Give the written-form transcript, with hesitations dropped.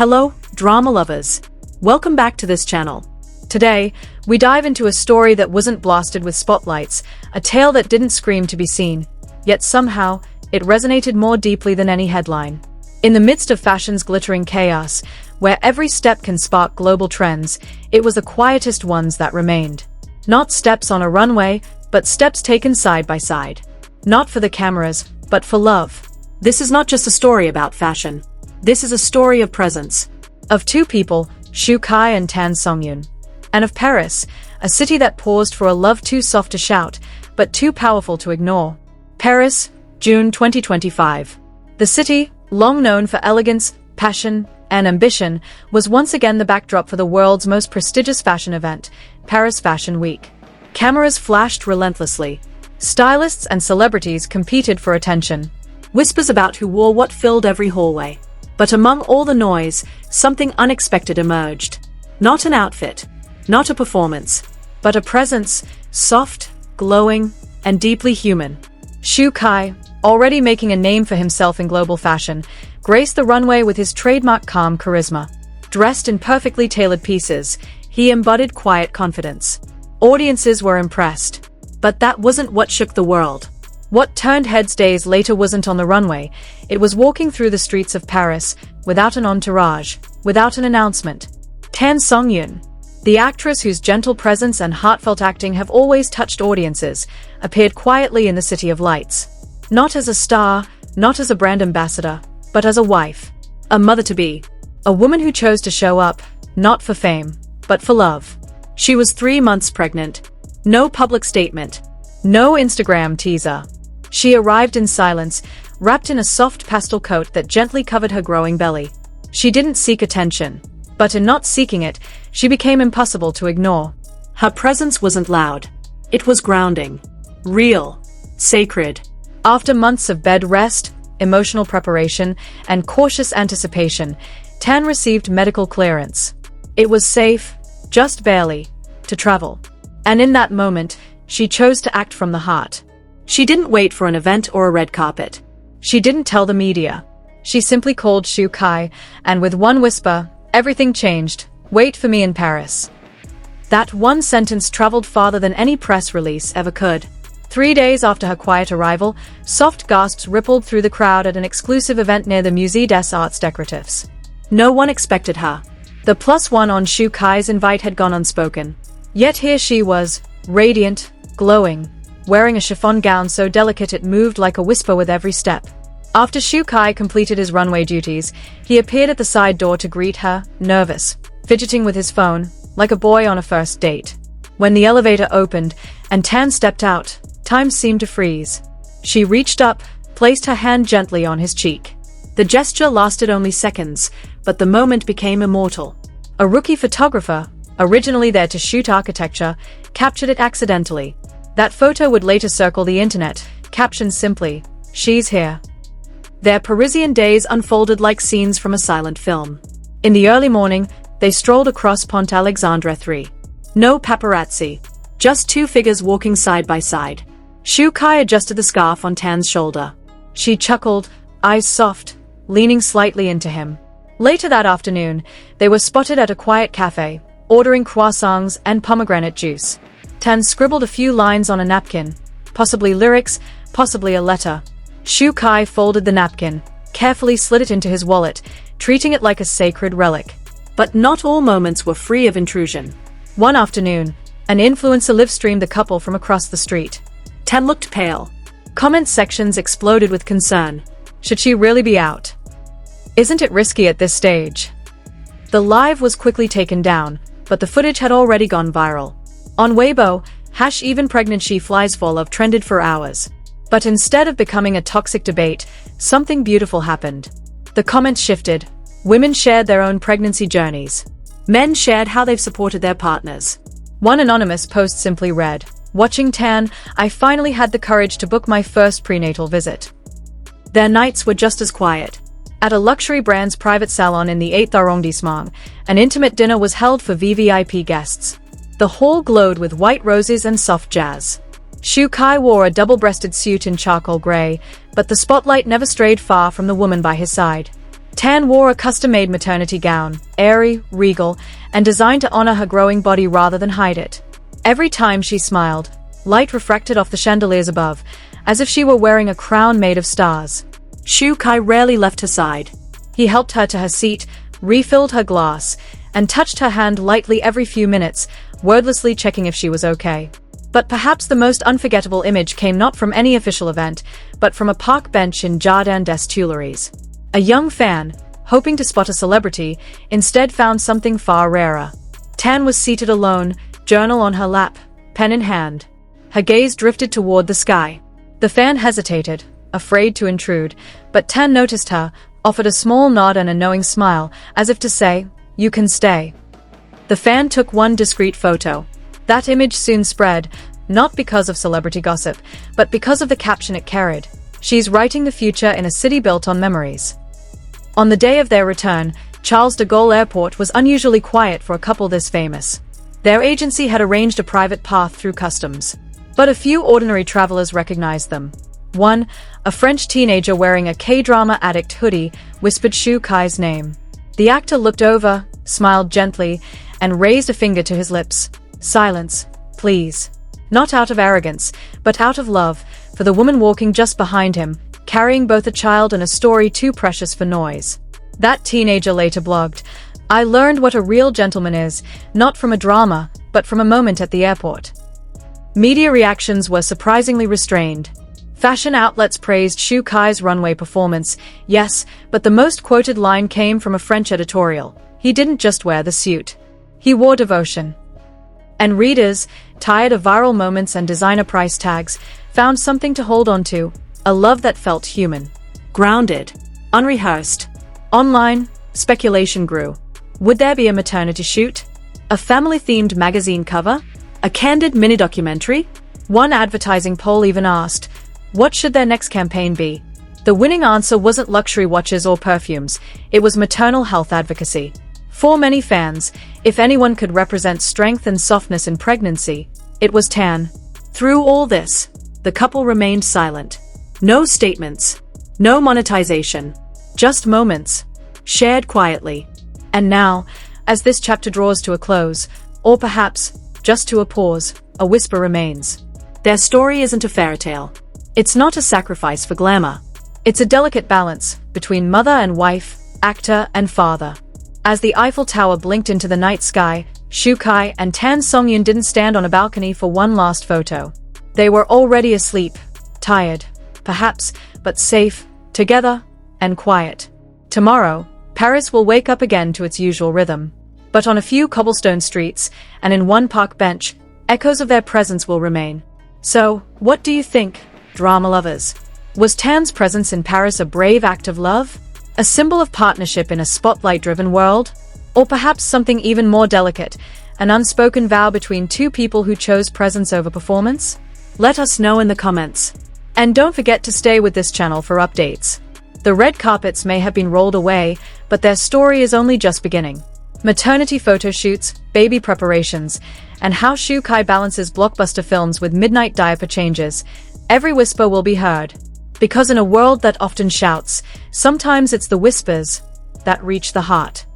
Hello, drama lovers. Welcome back to this channel. Today, we dive into a story that wasn't blasted with spotlights, a tale that didn't scream to be seen, yet somehow, it resonated more deeply than any headline. In the midst of fashion's glittering chaos, where every step can spark global trends, it was the quietest ones that remained. Not steps on a runway, but steps taken side by side. Not for the cameras, but for love. This is not just a story about fashion. This is a story of presence. Of two people, Shu Kai and Tan Songyun. And of Paris, a city that paused for a love too soft to shout, but too powerful to ignore. Paris, June 2025. The city, long known for elegance, passion, and ambition, was once again the backdrop for the world's most prestigious fashion event, Paris Fashion Week. Cameras flashed relentlessly. Stylists and celebrities competed for attention. Whispers about who wore what filled every hallway. But among all the noise, something unexpected emerged. Not an outfit, not a performance, but a presence, soft, glowing, and deeply human. Shu Kai, already making a name for himself in global fashion, graced the runway with his trademark calm charisma. Dressed in perfectly tailored pieces, he embodied quiet confidence. Audiences were impressed. But that wasn't what shook the world. What turned heads days later wasn't on the runway, it was walking through the streets of Paris, without an entourage, without an announcement. Tan Songyun, the actress whose gentle presence and heartfelt acting have always touched audiences, appeared quietly in the City of Lights. Not as a star, not as a brand ambassador, but as a wife, a mother-to-be, a woman who chose to show up, not for fame, but for love. She was 3 months pregnant. No public statement. No Instagram teaser. She arrived in silence, wrapped in a soft pastel coat that gently covered her growing belly. She didn't seek attention, but in not seeking it, she became impossible to ignore. Her presence wasn't loud. It was grounding, real, sacred. After months of bed rest, emotional preparation, and cautious anticipation, Tan received medical clearance. It was safe, just barely, to travel. And in that moment, she chose to act from the heart. She didn't wait for an event or a red carpet. She didn't tell the media. She simply called Shu Kai, and with one whisper, everything changed. Wait for me in Paris. That one sentence traveled farther than any press release ever could. 3 days after her quiet arrival, soft gasps rippled through the crowd at an exclusive event near the Musée des Arts Décoratifs. No one expected her. The +1 on Shu Kai's invite had gone unspoken. Yet here she was, radiant, glowing, wearing a chiffon gown so delicate it moved like a whisper with every step. After Shu Kai completed his runway duties, he appeared at the side door to greet her, nervous, fidgeting with his phone, like a boy on a first date. When the elevator opened, and Tan stepped out, time seemed to freeze. She reached up, placed her hand gently on his cheek. The gesture lasted only seconds, but the moment became immortal. A rookie photographer, originally there to shoot architecture, captured it accidentally. That photo would later circle the internet, captioned simply, "She's here." Their Parisian days unfolded like scenes from a silent film. In the early morning, they strolled across Pont Alexandre 3. No paparazzi. Just two figures walking side by side. Shu Kai adjusted the scarf on Tan's shoulder. She chuckled, eyes soft, leaning slightly into him. Later that afternoon, they were spotted at a quiet cafe, ordering croissants and pomegranate juice. Tan scribbled a few lines on a napkin, possibly lyrics, possibly a letter. Shu Kai folded the napkin, carefully slid it into his wallet, treating it like a sacred relic. But not all moments were free of intrusion. One afternoon, an influencer live-streamed the couple from across the street. Tan looked pale. Comment sections exploded with concern. Should she really be out? Isn't it risky at this stage? The live was quickly taken down, but the footage had already gone viral. On Weibo, #even pregnant she flies for love trended for hours. But instead of becoming a toxic debate, something beautiful happened. The comments shifted. Women shared their own pregnancy journeys. Men shared how they've supported their partners. One anonymous post simply read, "Watching Tan, I finally had the courage to book my first prenatal visit." Their nights were just as quiet. At a luxury brand's private salon in the 8th arrondissement, an intimate dinner was held for VVIP guests. The hall glowed with white roses and soft jazz. Shu Kai wore a double-breasted suit in charcoal gray, but the spotlight never strayed far from the woman by his side. Tan wore a custom-made maternity gown, airy, regal, and designed to honor her growing body rather than hide it. Every time she smiled, light refracted off the chandeliers above, as if she were wearing a crown made of stars. Shu Kai rarely left her side. He helped her to her seat, refilled her glass, and touched her hand lightly every few minutes, wordlessly checking if she was okay. But perhaps the most unforgettable image came not from any official event, but from a park bench in Jardin des Tuileries. A young fan, hoping to spot a celebrity, instead found something far rarer. Tan was seated alone, journal on her lap, pen in hand. Her gaze drifted toward the sky. The fan hesitated, afraid to intrude, but Tan noticed her, offered a small nod and a knowing smile, as if to say, "You can stay." The fan took one discreet photo. That image soon spread, not because of celebrity gossip, but because of the caption it carried. "She's writing the future in a city built on memories." On the day of their return, Charles de Gaulle Airport was unusually quiet for a couple this famous. Their agency had arranged a private path through customs. But a few ordinary travelers recognized them. One, a French teenager wearing a K-drama addict hoodie, whispered Shu Kai's name. The actor looked over, smiled gently, and raised a finger to his lips. "Silence, please." Not out of arrogance, but out of love, for the woman walking just behind him, carrying both a child and a story too precious for noise. That teenager later blogged, "I learned what a real gentleman is, not from a drama, but from a moment at the airport." Media reactions were surprisingly restrained. Fashion outlets praised Shu Kai's runway performance, yes, but the most quoted line came from a French editorial. "He didn't just wear the suit. He wore devotion." And readers, tired of viral moments and designer price tags, found something to hold on to, a love that felt human. Grounded. Unrehearsed. Online, speculation grew. Would there be a maternity shoot? A family-themed magazine cover? A candid mini-documentary? One advertising poll even asked, what should their next campaign be? The winning answer wasn't luxury watches or perfumes, it was maternal health advocacy. For many fans, if anyone could represent strength and softness in pregnancy, it was Tan. Through all this, the couple remained silent. No statements. No monetization. Just moments. Shared quietly. And now, as this chapter draws to a close, or perhaps, just to a pause, a whisper remains. Their story isn't a fairy tale. It's not a sacrifice for glamour. It's a delicate balance between mother and wife, actor and father. As the Eiffel Tower blinked into the night sky, Shu Kai and Tan Songyun didn't stand on a balcony for one last photo. They were already asleep, tired, perhaps, but safe, together, and quiet. Tomorrow, Paris will wake up again to its usual rhythm. But on a few cobblestone streets, and in one park bench, echoes of their presence will remain. So, what do you think, drama lovers? Was Tan's presence in Paris a brave act of love? A symbol of partnership in a spotlight-driven world? Or perhaps something even more delicate, an unspoken vow between two people who chose presence over performance? Let us know in the comments. And don't forget to stay with this channel for updates. The red carpets may have been rolled away, but their story is only just beginning. Maternity photo shoots, baby preparations, and how Shu Kai balances blockbuster films with midnight diaper changes. Every whisper will be heard. Because in a world that often shouts, sometimes it's the whispers that reach the heart.